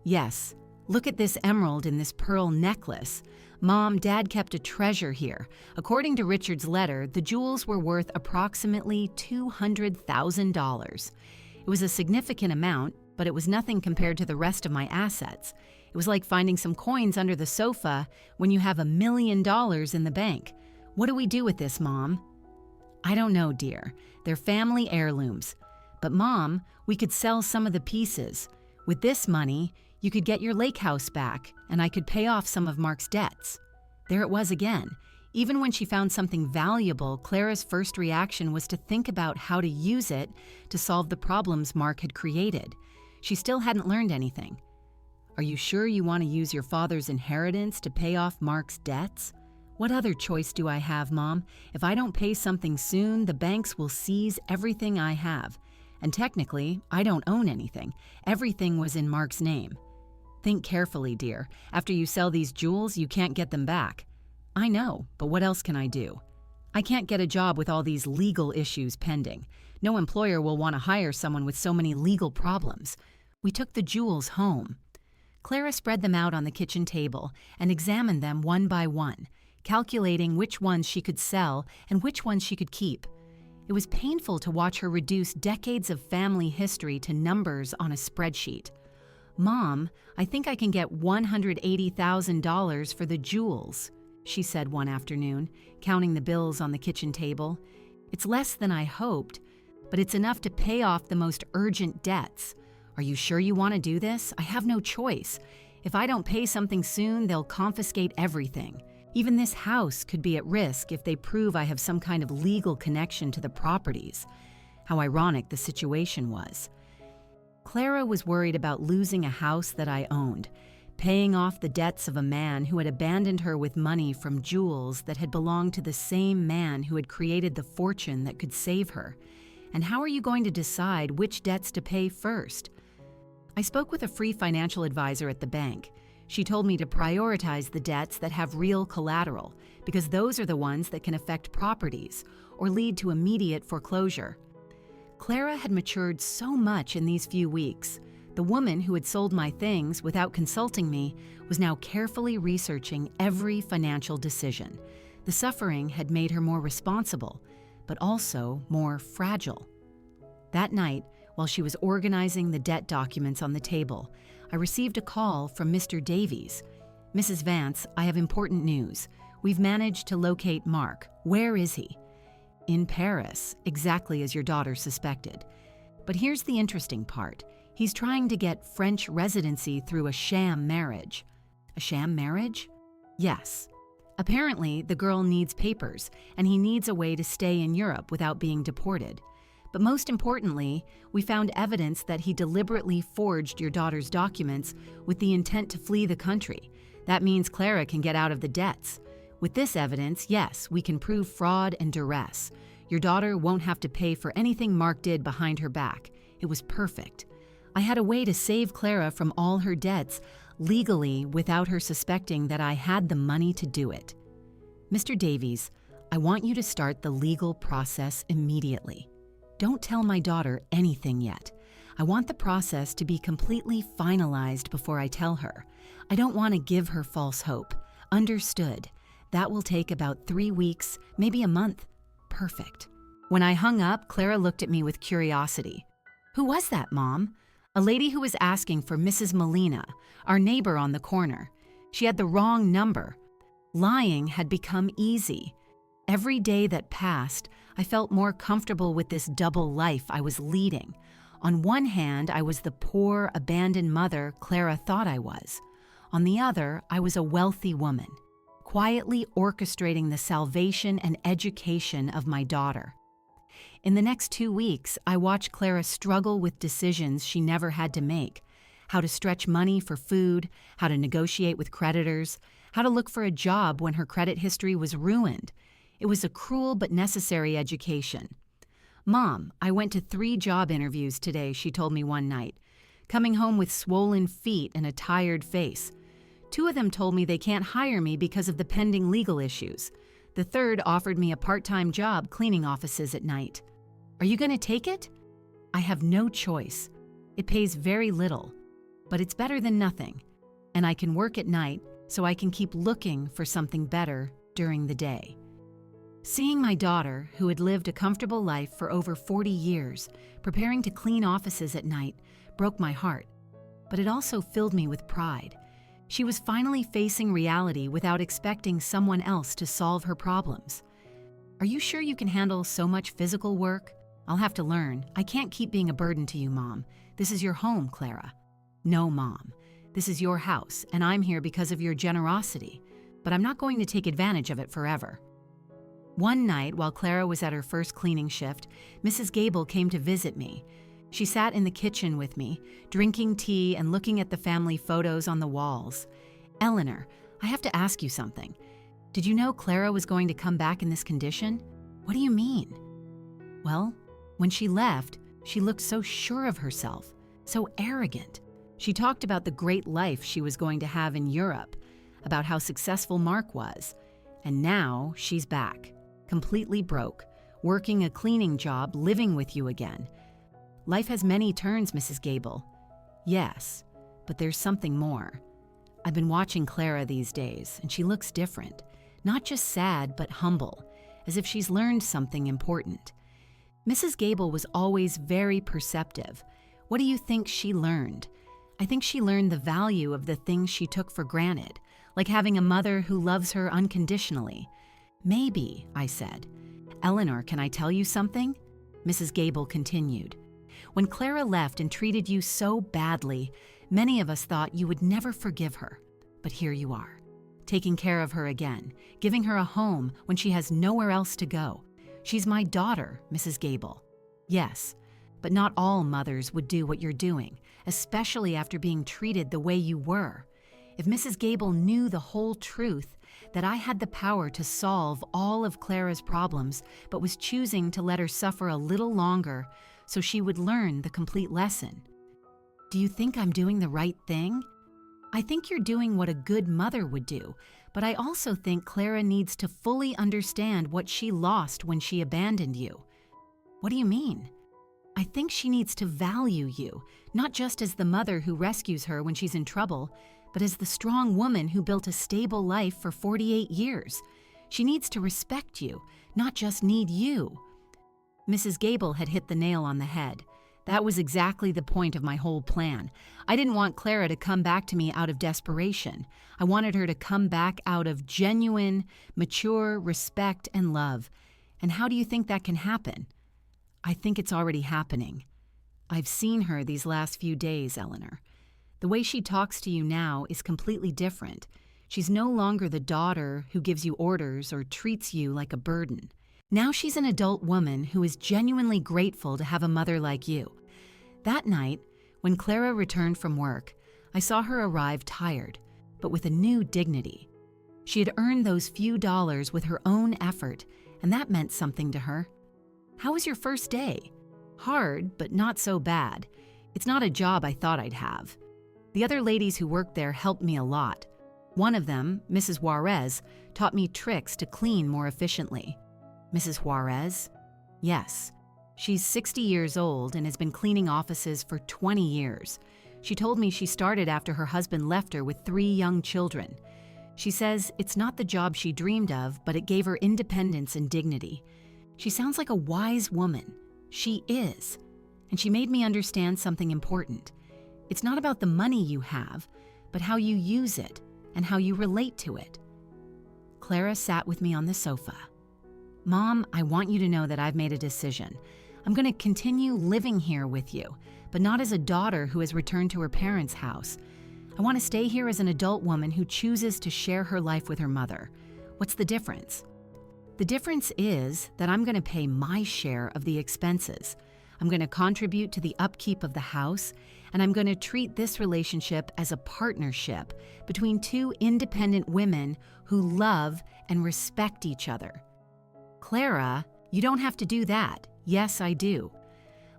Yes. Look at this emerald in this pearl necklace. Mom, Dad kept a treasure here. According to Richard's letter, the jewels were worth approximately $200,000. It was a significant amount, but it was nothing compared to the rest of my assets. It was like finding some coins under the sofa when you have $1 million in the bank. What do we do with this, Mom? I don't know, dear. They're family heirlooms. But Mom, we could sell some of the pieces. With this money, you could get your lake house back, and I could pay off some of Mark's debts. There it was again. Even when she found something valuable, Clara's first reaction was to think about how to use it to solve the problems Mark had created. She still hadn't learned anything. Are you sure you want to use your father's inheritance to pay off Mark's debts? What other choice do I have, Mom? If I don't pay something soon, the banks will seize everything I have. And technically, I don't own anything. Everything was in Mark's name. Think carefully, dear. After you sell these jewels, you can't get them back. I know, but what else can I do? I can't get a job with all these legal issues pending. No employer will want to hire someone with so many legal problems. We took the jewels home. Clara spread them out on the kitchen table and examined them one by one, calculating which ones she could sell and which ones she could keep. It was painful to watch her reduce decades of family history to numbers on a spreadsheet. Mom, I think I can get $180,000 for the jewels, she said one afternoon, counting the bills on the kitchen table. It's less than I hoped, but it's enough to pay off the most urgent debts. Are you sure you want to do this? I have no choice. If I don't pay something soon, they'll confiscate everything. Even this house could be at risk if they prove I have some kind of legal connection to the properties. How ironic the situation was. Clara was worried about losing a house that I owned, paying off the debts of a man who had abandoned her with money from jewels that had belonged to the same man who had created the fortune that could save her. And how are you going to decide which debts to pay first? I spoke with a free financial advisor at the bank. She told me to prioritize the debts that have real collateral, because those are the ones that can affect properties or lead to immediate foreclosure. Clara had matured so much in these few weeks. The woman who had sold my things without consulting me was now carefully researching every financial decision. The suffering had made her more responsible, but also more fragile. That night, while she was organizing the debt documents on the table, I received a call from Mr. Davies. Mrs. Vance, I have important news. We've managed to locate Mark. Where is he? In Paris, exactly as your daughter suspected. But here's the interesting part. He's trying to get French residency through a sham marriage. A sham marriage? Yes. Apparently, the girl needs papers, and he needs a way to stay in Europe without being deported. But most importantly, we found evidence that he deliberately forged your daughter's documents with the intent to flee the country. That means Clara can get out of the debts. With this evidence, yes, we can prove fraud and duress. Your daughter won't have to pay for anything Mark did behind her back. It was perfect. I had a way to save Clara from all her debts, legally without her suspecting that I had the money to do it. Mr. Davies, I want you to start the legal process immediately. Don't tell my daughter anything yet. I want the process to be completely finalized before I tell her. I don't want to give her false hope. Understood. That will take about 3 weeks, maybe a month. Perfect. When I hung up, Clara looked at me with curiosity. Who was that, Mom? A lady who was asking for Mrs. Molina, our neighbor on the corner. She had the wrong number. Lying had become easy. Every day that passed, I felt more comfortable with this double life I was leading. On one hand, I was the poor, abandoned mother Clara thought I was. On the other, I was a wealthy woman, quietly orchestrating the salvation and education of my daughter. In the next 2 weeks, I watched Clara struggle with decisions she never had to make: how to stretch money for food, how to negotiate with creditors, how to look for a job when her credit history was ruined. It was a cruel but necessary education. Mom, I went to 3 job interviews today, she told me one night, coming home with swollen feet and a tired face. 2 of them told me they can't hire me because of the pending legal issues. The third offered me a part-time job cleaning offices at night. Are you going to take it? I have no choice. It pays very little, but it's better than nothing. And I can work at night so I can keep looking for something better during the day. Seeing my daughter, who had lived a comfortable life for over 40 years, preparing to clean offices at night, broke my heart. But it also filled me with pride. She was finally facing reality without expecting someone else to solve her problems. Are you sure you can handle so much physical work? I'll have to learn. I can't keep being a burden to you, Mom. This is your home, Clara. No, Mom. This is your house, and I'm here because of your generosity. But I'm not going to take advantage of it forever. One night, while Clara was at her first cleaning shift, Mrs. Gable came to visit me. She sat in the kitchen with me, drinking tea and looking at the family photos on the walls. Eleanor, I have to ask you something. Did you know Clara was going to come back in this condition? What do you mean? Well, when she left, she looked so sure of herself, so arrogant. She talked about the great life she was going to have in Europe, about how successful Mark was. And now she's back, completely broke, working a cleaning job, living with you again. Life has many turns, Mrs. Gable. Yes, but there's something more. I've been watching Clara these days, and she looks different. Not just sad, but humble, as if she's learned something important. Mrs. Gable was always very perceptive. What do you think she learned? I think she learned the value of the things she took for granted, like having a mother who loves her unconditionally. Maybe, I said. Eleanor, can I tell you something? Mrs. Gable continued. When Clara left and treated you so badly, many of us thought you would never forgive her. But here you are, taking care of her again, giving her a home when she has nowhere else to go. She's my daughter, Mrs. Gable. Yes, but not all mothers would do what you're doing, especially after being treated the way you were. If Mrs. Gable knew the whole truth, that I had the power to solve all of Clara's problems, but was choosing to let her suffer a little longer so she would learn the complete lesson. Do you think I'm doing the right thing? I think you're doing what a good mother would do, but I also think Clara needs to fully understand what she lost when she abandoned you. What do you mean? I think she needs to value you, not just as the mother who rescues her when she's in trouble, but as the strong woman who built a stable life for 48 years. She needs to respect you, not just need you. Mrs. Gable had hit the nail on the head. That was exactly the point of my whole plan. I didn't want Clara to come back to me out of desperation. I wanted her to come back out of genuine, mature respect and love. And how do you think that can happen? I think it's already happening. I've seen her these last few days, Eleanor. The way she talks to you now is completely different. She's no longer the daughter who gives you orders or treats you like a burden. Now she's an adult woman who is genuinely grateful to have a mother like you. That night, when Clara returned from work, I saw her arrive tired, but with a new dignity. She had earned those few dollars with her own effort, and that meant something to her. How was your first day? Hard, but not so bad. It's not a job I thought I'd have. The other ladies who worked there helped me a lot. One of them, Mrs. Juarez, taught me tricks to clean more efficiently. Mrs. Juarez? Yes. She's 60 years old and has been cleaning offices for 20 years. She told me she started after her husband left her with 3 young children. She says it's not the job she dreamed of, but it gave her independence and dignity. She sounds like a wise woman. She is. And she made me understand something important. It's not about the money you have, but how you use it and how you relate to it. Clara sat with me on the sofa. Mom, I want you to know that I've made a decision. I'm going to continue living here with you, but not as a daughter who has returned to her parents' house. I want to stay here as an adult woman who chooses to share her life with her mother. What's the difference? The difference is that I'm going to pay my share of the expenses. I'm going to contribute to the upkeep of the house, and I'm going to treat this relationship as a partnership between 2 independent women who love and respect each other. Clara, you don't have to do that. Yes, I do.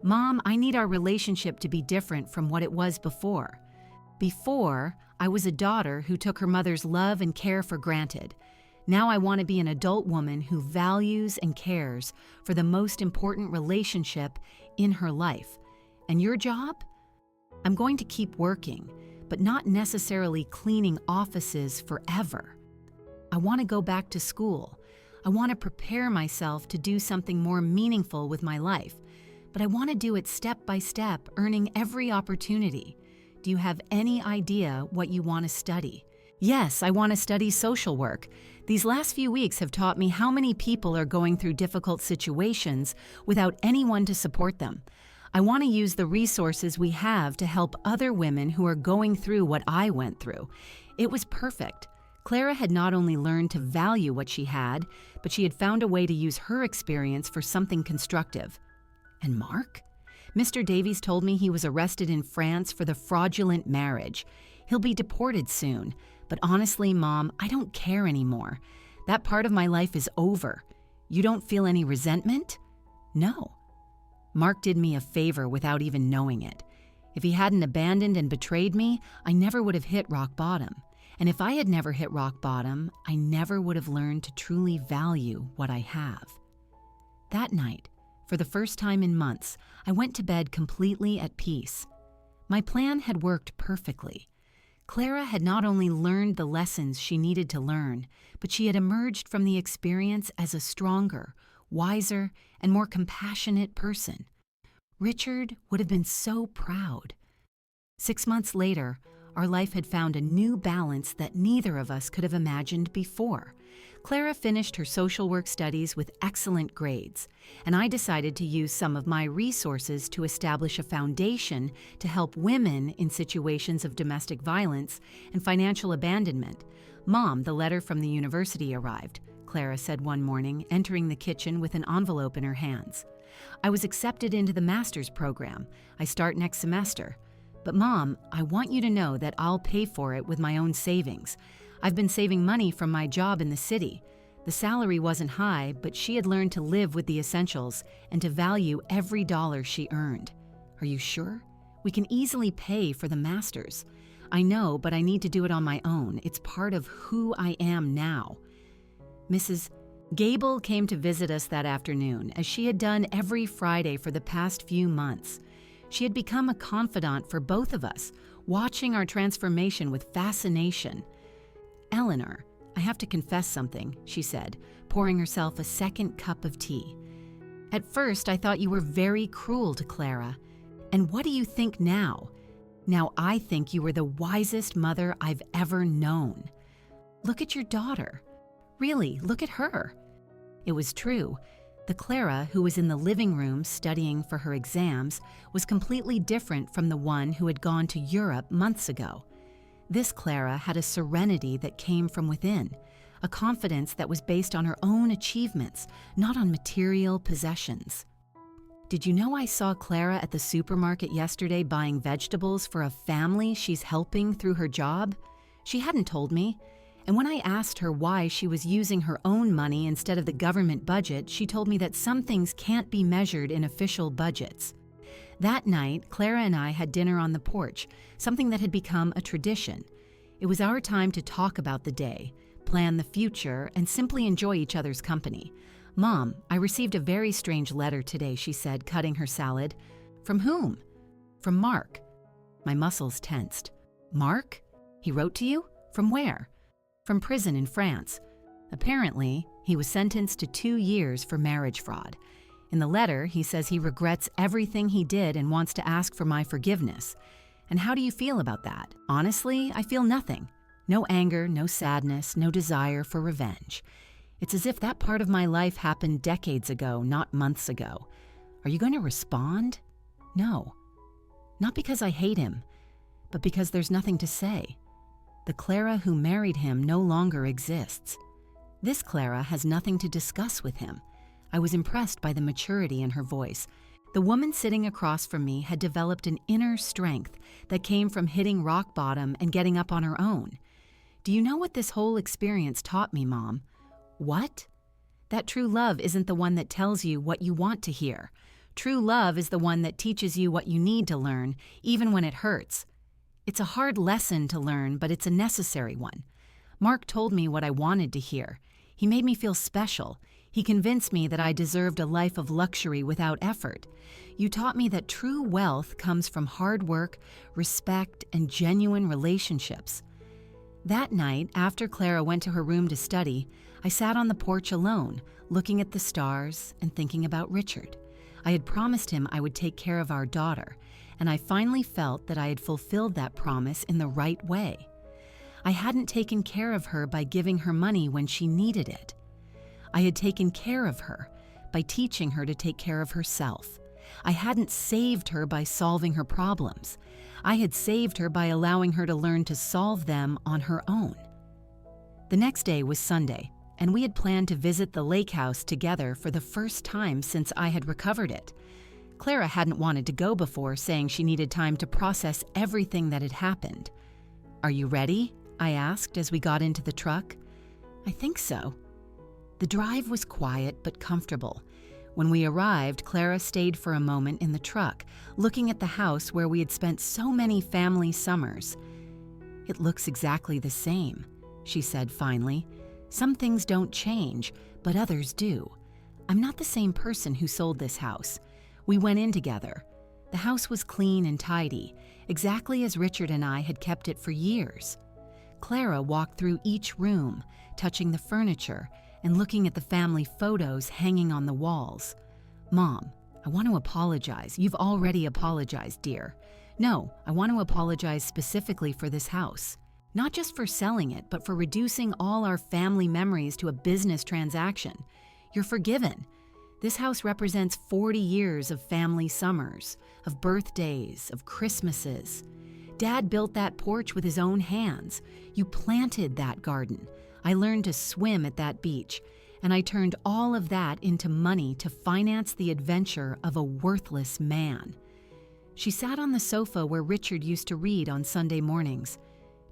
Mom, I need our relationship to be different from what it was before. Before, I was a daughter who took her mother's love and care for granted. Now I want to be an adult woman who values and cares for the most important relationship in her life. And your job? I'm going to keep working, but not necessarily cleaning offices forever. I want to go back to school. I want to prepare myself to do something more meaningful with my life, but I want to do it step by step, earning every opportunity. Do you have any idea what you want to study? Yes, I want to study social work. These last few weeks have taught me how many people are going through difficult situations without anyone to support them. I want to use the resources we have to help other women who are going through what I went through. It was perfect. Clara had not only learned to value what she had, but she had found a way to use her experience for something constructive. And Mark? Mr. Davies told me he was arrested in France for the fraudulent marriage. He'll be deported soon. But honestly, Mom, I don't care anymore. That part of my life is over. You don't feel any resentment? No. Mark did me a favor without even knowing it. If he hadn't abandoned and betrayed me, I never would have hit rock bottom. And if I had never hit rock bottom, I never would have learned to truly value what I have. That night, for the first time in months, I went to bed completely at peace. My plan had worked perfectly. Clara had not only learned the lessons she needed to learn, but she had emerged from the experience as a stronger, wiser, and more compassionate person. Richard would have been so proud. 6 months later, our life had found a new balance that neither of us could have imagined before. Clara finished her social work studies with excellent grades, and I decided to use some of my resources to establish a foundation to help women in situations of domestic violence and financial abandonment. Mom, the letter from the university arrived, Clara said one morning, entering the kitchen with an envelope in her hands. I was accepted into the master's program. I start next semester. But Mom, I want you to know that I'll pay for it with my own savings. I've been saving money from my job in the city. The salary wasn't high, but she had learned to live with the essentials and to value every dollar she earned. Are you sure? We can easily pay for the master's. I know, but I need to do it on my own. It's part of who I am now. Mrs. Gable came to visit us that afternoon, as she had done every Friday for the past few months. She had become a confidant for both of us, watching our transformation with fascination. Eleanor, I have to confess something, she said, pouring herself a second cup of tea. At first, I thought you were very cruel to Clara. And what do you think now? Now I think you were the wisest mother I've ever known. Look at your daughter. Really, look at her. It was true. The Clara who was in the living room studying for her exams was completely different from the one who had gone to Europe months ago. This Clara had a serenity that came from within, a confidence that was based on her own achievements, not on material possessions. Did you know I saw Clara at the supermarket yesterday buying vegetables for a family she's helping through her job? She hadn't told me. And when I asked her why she was using her own money instead of the government budget, she told me that some things can't be measured in official budgets. That night, Clara and I had dinner on the porch, something that had become a tradition. It was our time to talk about the day, plan the future, and simply enjoy each other's company. Mom, I received a very strange letter today, she said, cutting her salad. From whom? From Mark. My muscles tensed. Mark? He wrote to you? From where? From prison in France. Apparently, he was sentenced to 2 years for marriage fraud. In the letter, he says he regrets everything he did and wants to ask for my forgiveness. And how do you feel about that? Honestly, I feel nothing. No anger, no sadness, no desire for revenge. It's as if that part of my life happened decades ago, not months ago. Are you going to respond? No. Not because I hate him, but because there's nothing to say. The Clara who married him no longer exists. This Clara has nothing to discuss with him. I was impressed by the maturity in her voice. The woman sitting across from me had developed an inner strength that came from hitting rock bottom and getting up on her own. Do you know what this whole experience taught me, Mom? What? That true love isn't the one that tells you what you want to hear. True love is the one that teaches you what you need to learn, even when it hurts. It's a hard lesson to learn, but it's a necessary one. Mark told me what I wanted to hear. He made me feel special. He convinced me that I deserved a life of luxury without effort. You taught me that true wealth comes from hard work, respect, and genuine relationships. That night, after Clara went to her room to study, I sat on the porch alone, looking at the stars and thinking about Richard. I had promised him I would take care of our daughter, and I finally felt that I had fulfilled that promise in the right way. I hadn't taken care of her by giving her money when she needed it. I had taken care of her by teaching her to take care of herself. I hadn't saved her by solving her problems. I had saved her by allowing her to learn to solve them on her own. The next day was Sunday, and we had planned to visit the lake house together for the first time since I had recovered it. Clara hadn't wanted to go before, saying she needed time to process everything that had happened. "Are you ready?" I asked as we got into the truck. "I think so." The drive was quiet but comfortable. When we arrived, Clara stayed for a moment in the truck, looking at the house where we had spent so many family summers. "It looks exactly the same," she said finally. "Some things don't change, but others do. I'm not the same person who sold this house. We went in together. The house was clean and tidy, exactly as Richard and I had kept it for years." Clara walked through each room, touching the furniture and looking at the family photos hanging on the walls. "Mom, I want to apologize. You've already apologized, dear. No, I want to apologize specifically for this house. Not just for selling it, but for reducing all our family memories to a business transaction. You're forgiven. This house represents 40 years of family summers, of birthdays, of Christmases. Dad built that porch with his own hands. You planted that garden. I learned to swim at that beach, and I turned all of that into money to finance the adventure of a worthless man." She sat on the sofa where Richard used to read on Sunday mornings.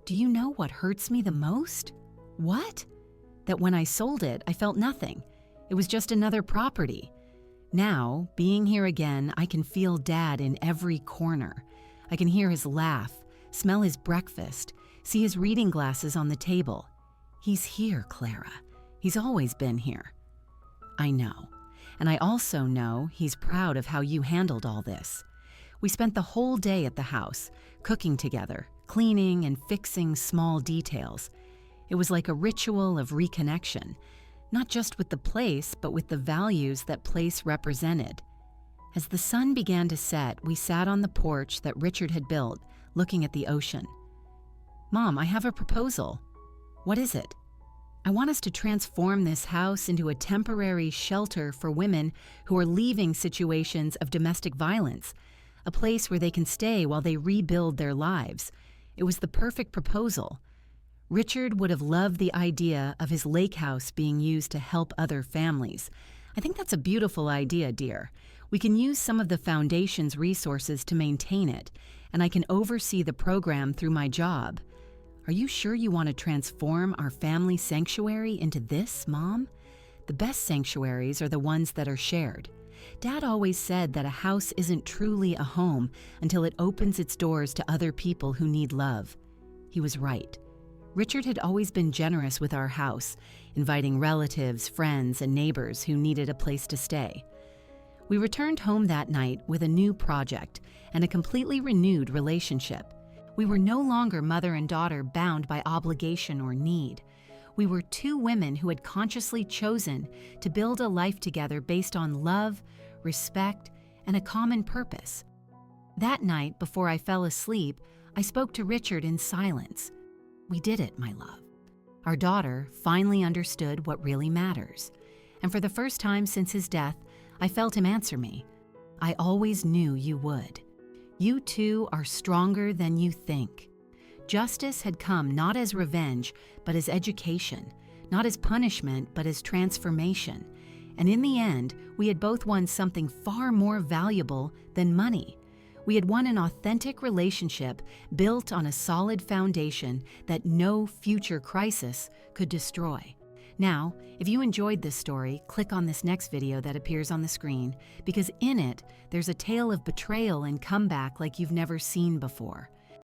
"Do you know what hurts me the most?" "What?" "That when I sold it, I felt nothing. It was just another property. Now, being here again, I can feel Dad in every corner. I can hear his laugh, smell his breakfast, see his reading glasses on the table. He's here, Clara. He's always been here." "I know. And I also know he's proud of how you handled all this. We spent the whole day at the house, cooking together, cleaning and fixing small details. It was like a ritual of reconnection, not just with the place, but with the values that place represented." As the sun began to set, we sat on the porch that Richard had built, looking at the ocean. "Mom, I have a proposal." "What is it?" "I want us to transform this house into a temporary shelter for women who are leaving situations of domestic violence, a place where they can stay while they rebuild their lives." It was the perfect proposal. Richard would have loved the idea of his lake house being used to help other families. "I think that's a beautiful idea, dear. We can use some of the foundation's resources to maintain it, and I can oversee the program through my job. Are you sure you want to transform our family sanctuary into this, Mom? The best sanctuaries are the ones that are shared. Dad always said that a house isn't truly a home until it opens its doors to other people who need love." He was right. Richard had always been generous with our house, inviting relatives, friends, and neighbors who needed a place to stay. We returned home that night with a new project and a completely renewed relationship. We were no longer mother and daughter bound by obligation or need. We were two women who had consciously chosen to build a life together based on love, respect, and a common purpose. That night, before I fell asleep, I spoke to Richard in silence. "We did it, my love. Our daughter finally understood what really matters. And for the first time since his death, I felt him answer me. I always knew you would. You two are stronger than you think." Justice had come not as revenge, but as education, not as punishment, but as transformation. And in the end, we had both won something far more valuable than money. We had won an authentic relationship built on a solid foundation that no future crisis could destroy. Now, if you enjoyed this story, click on this next video that appears on the screen, because in it, there's a tale of betrayal and comeback like you've never seen before.